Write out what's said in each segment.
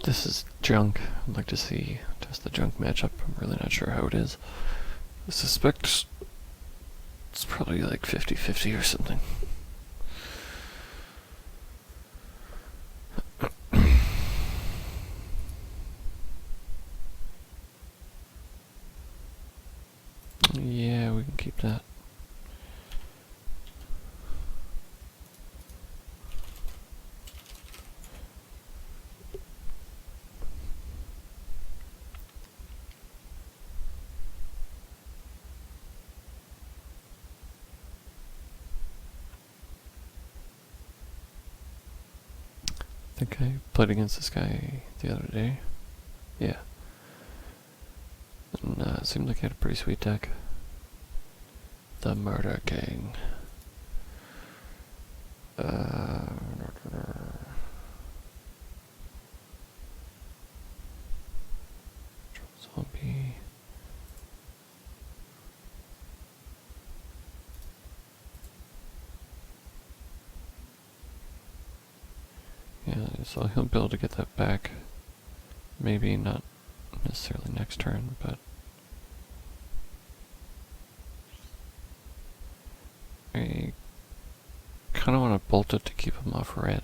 This is junk. I'd like to see test the junk matchup. I'm really not sure how it is. I suspect it's probably like 50-50 or something. Yeah, we can keep that. I think I played against this guy the other day. Yeah. And it seemed like he had a pretty sweet deck. The Murder King. Zombie. Yeah, so he'll be able to get that back. Maybe not necessarily next turn, but I kind of want to bolt it to keep him off red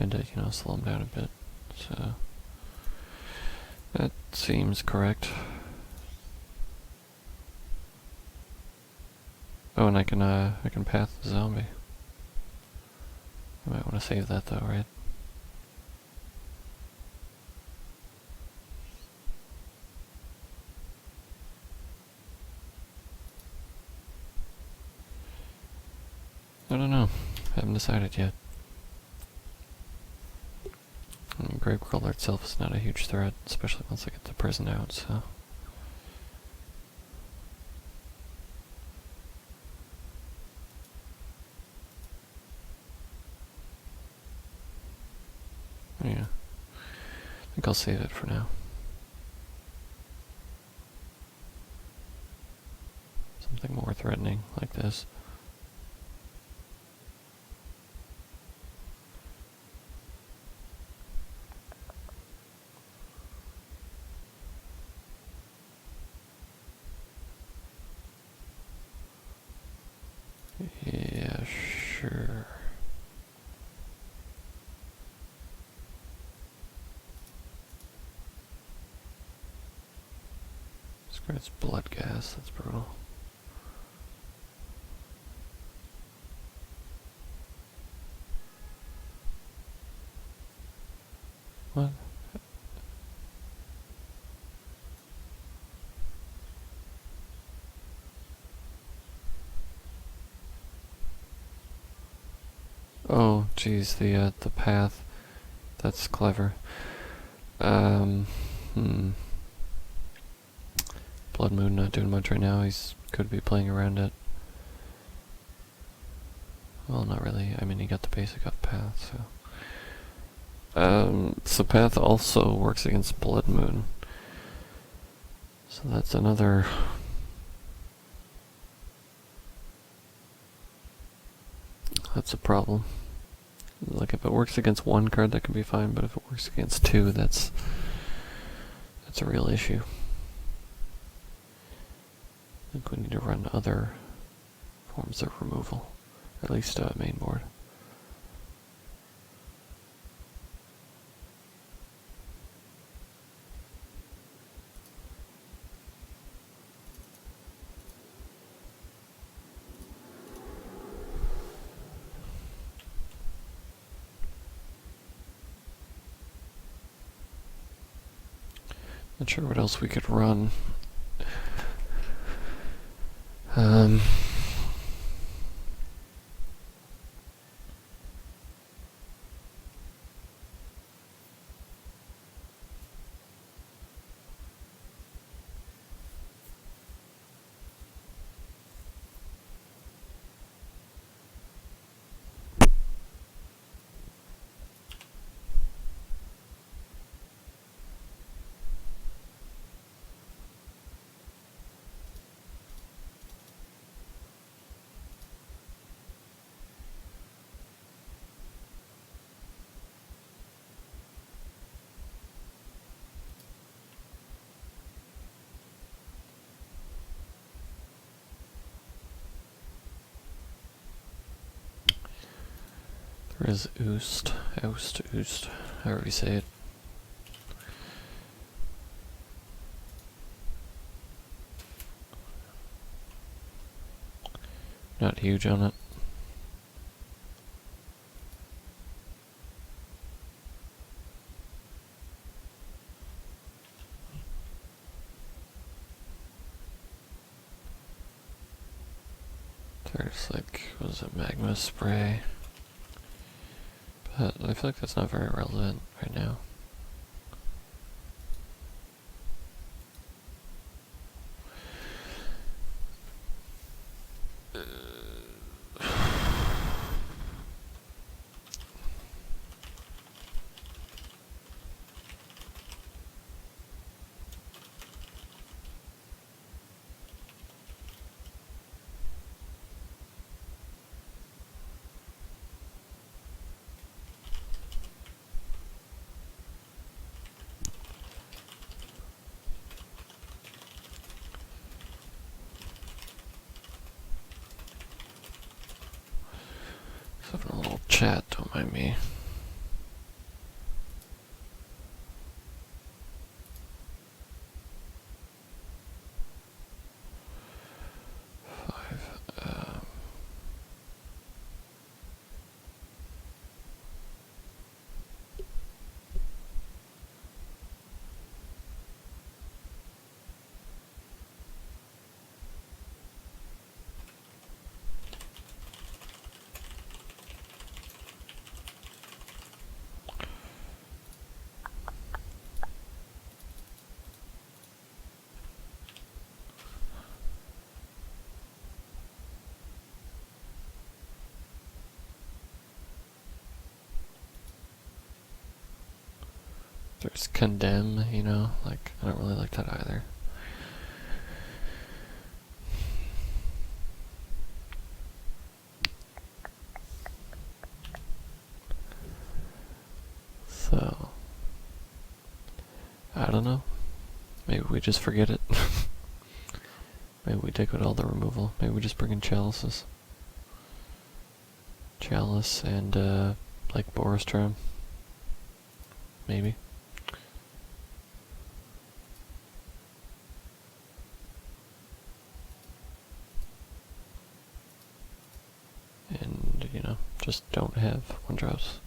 and to, slow him down a bit. So that seems correct. Oh, and I can path the zombie. I might want to save that though, right? I don't know. I haven't decided yet. Gravecrawler itself is not a huge threat, especially once I get the prison out, so. Yeah. I think I'll save it for now. Something more threatening like this. Yeah, sure. Scratch blood gas, that's brutal. What? Oh, geez, the path. That's clever. Blood Moon not doing much right now. He's could be playing around it. Well, not really. I mean, he got the basic up path, so. So path also works against Blood Moon. So that's another. That's a problem. Like, if it works against one card, that can be fine, but if it works against two, that's a real issue. I think we need to run other forms of removal, at least main board. Not sure what else we could run. Or is Oost? Oost, however you say it. Not huge on it. There's like, what is it, magma spray? But I feel like that's not very relevant right now. Just having a little chat, don't mind me. There's condemn, you know, like, I don't really like that either. So, I don't know. Maybe we just forget it. Maybe we take out all the removal. Maybe we just bring in chalices. Chalice and, like, Borostrom. Maybe. And, you know, just don't have one drops.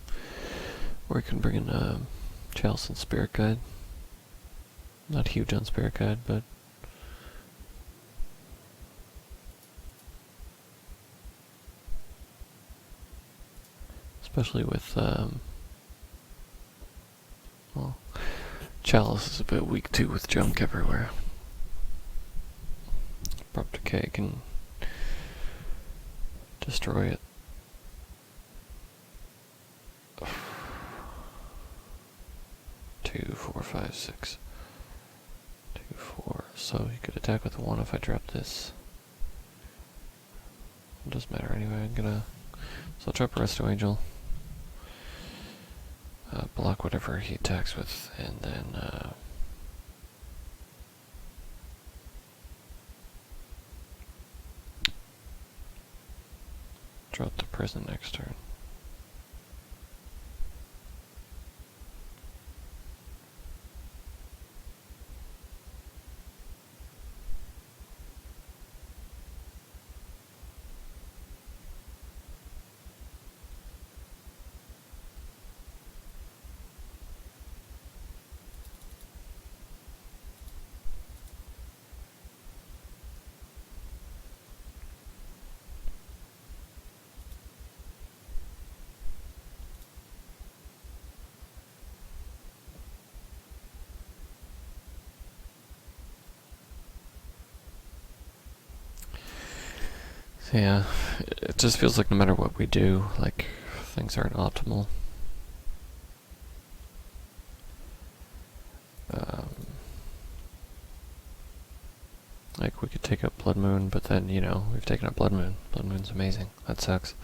Or we can bring in, Chalice and Spirit Guide. Not huge on Spirit Guide, but especially with, well, Chalice is a bit weak too with junk everywhere. Abrupt Decay can destroy it. Two, four, five, six. 2, 4. So he could attack with 1 if I drop this. It doesn't matter anyway. So I'll drop Resto Angel. Block whatever he attacks with, and then drop the prison next turn. Yeah, it just feels like no matter what we do, like, things aren't optimal. Like, we could take up Blood Moon, but then, you know, we've taken up Blood Moon. Blood Moon's amazing. That sucks.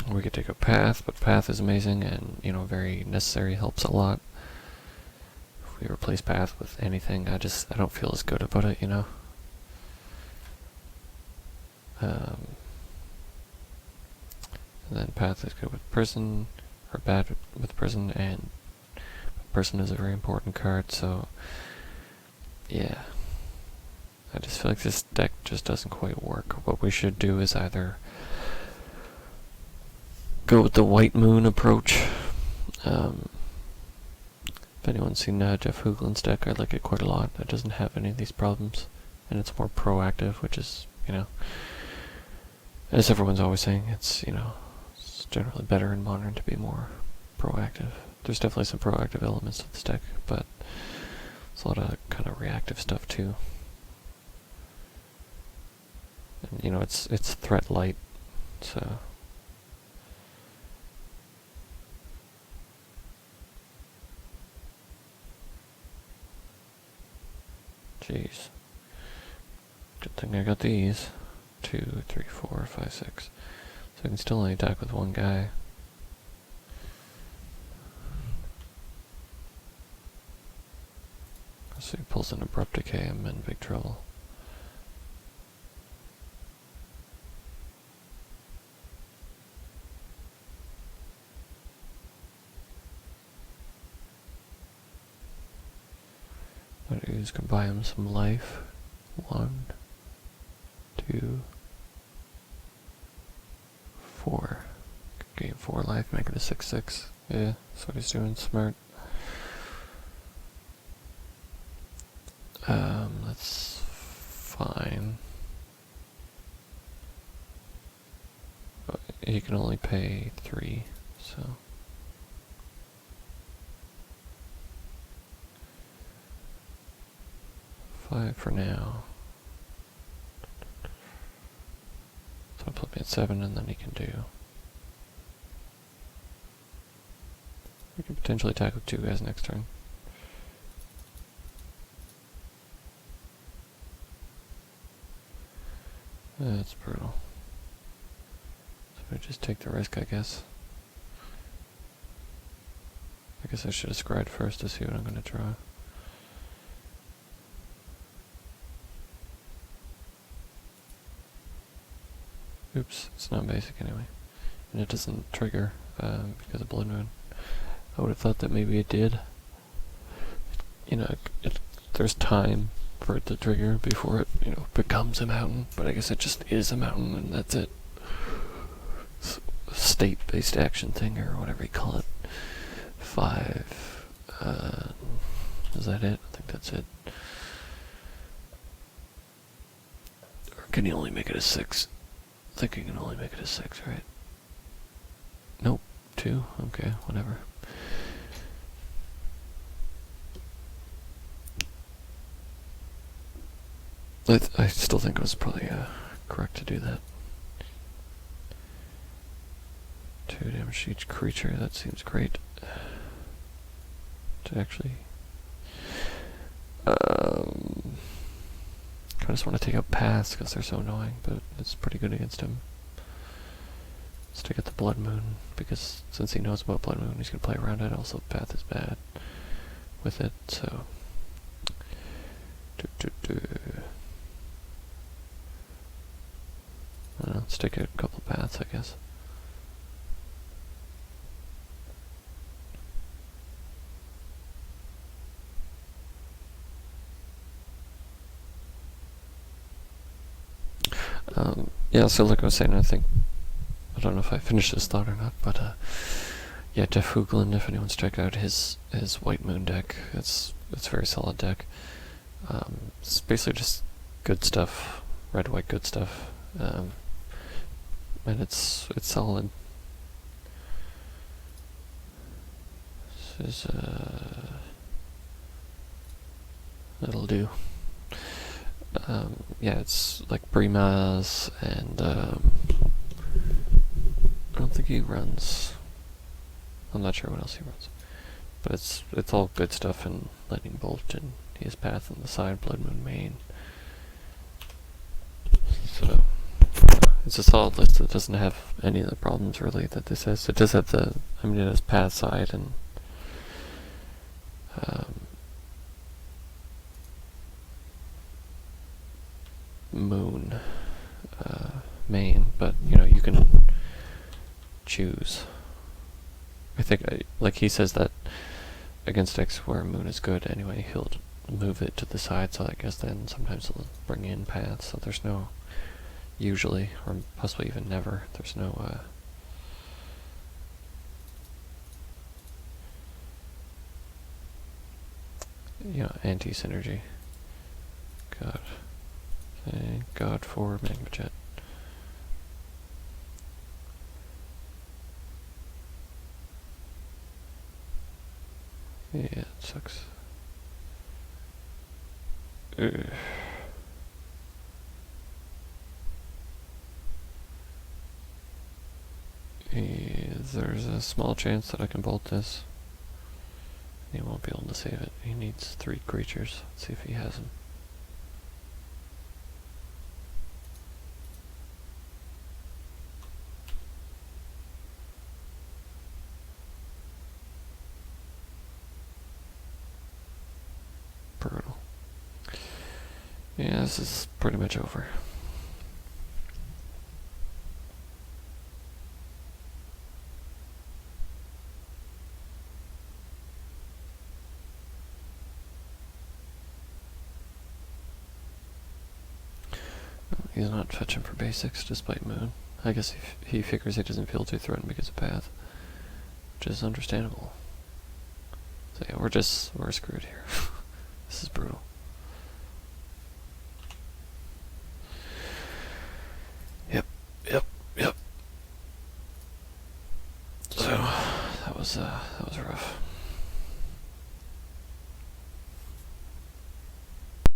We could take up Path, but Path is amazing and, you know, very necessary, helps a lot. If we replace Path with anything, I don't feel as good about it, you know? Um, and then path is good with person, or bad with person, and person is a very important card, so yeah. I just feel like this deck just doesn't quite work. What we should do is either go with the White Moon approach. If anyone's seen Jeff Hoogland's deck, I like it quite a lot. It doesn't have any of these problems, and it's more proactive, which is, as everyone's always saying, it's generally better in Modern to be more proactive. There's definitely some proactive elements to this deck, but there's a lot of kind of reactive stuff too. And it's threat light, so jeez. Good thing I got these. 2, 3, 4, 5, 6. So I can still only attack with one guy. So he pulls an Abrupt Decay, I'm in big trouble. That ooze can buy him some life. 1, 2, 4. Gain 4 life, make it a 6/6. Yeah, that's what he's doing. Smart. That's fine. But he can only pay 3, so. $5 for now. So I'll put me at 7, and then he can do. We can potentially attack with 2 guys next turn. That's brutal. So I just take the risk, I guess. I guess I should have scryed first to see what I'm going to draw. Oops, it's not basic anyway. And it doesn't trigger because of Blood Moon. I would have thought that maybe it did. There's time for it to trigger before it, becomes a mountain. But I guess it just is a mountain and that's it. It's a state-based action thing or whatever you call it. 5. Is that it? I think that's it. Or can you only make it a 6? I think you can only make it a 6, right? Nope. 2? Okay, whatever. I still think it was probably correct to do that. 2 damage to each creature, that seems great. To actually... I just want to take out paths because they're so annoying, but it's pretty good against him. Let's take out the Blood Moon, because since he knows about Blood Moon, he's going to play around it. Also, path is bad with it, so... I don't know, let's take a couple paths, I guess. Yeah, so like I was saying, I don't know if I finished this thought or not, but yeah, Jeff Hoogland, if anyone's checked out his White Moon deck, it's a very solid deck. It's basically just good stuff, red, white, good stuff, and it's solid. This is it'll do. Yeah, it's like Brimas, and I don't think he runs. I'm not sure what else he runs, but it's all good stuff. And Lightning Bolt, and he has Path on the side, Blood Moon main. So it's a solid list that doesn't have any of the problems really that this has. It does have it has Path side and Moon. choose. I think, like he says that against X where Moon is good anyway, he'll move it to the side, so I guess then sometimes he'll bring in paths, so there's no, usually, or possibly even never, there's no, you know, anti-synergy. God. Thank God for Magma Jet. Yeah, it sucks. Ugh. There's a small chance that I can bolt this. He won't be able to save it. He needs 3 creatures. Let's see if he has them. Brutal. Yeah, this is pretty much over. He's not fetching for basics despite Moon. I guess he figures he doesn't feel too threatened because of Path, which is understandable. So yeah, we're screwed here. This is brutal. Yep. So that was rough.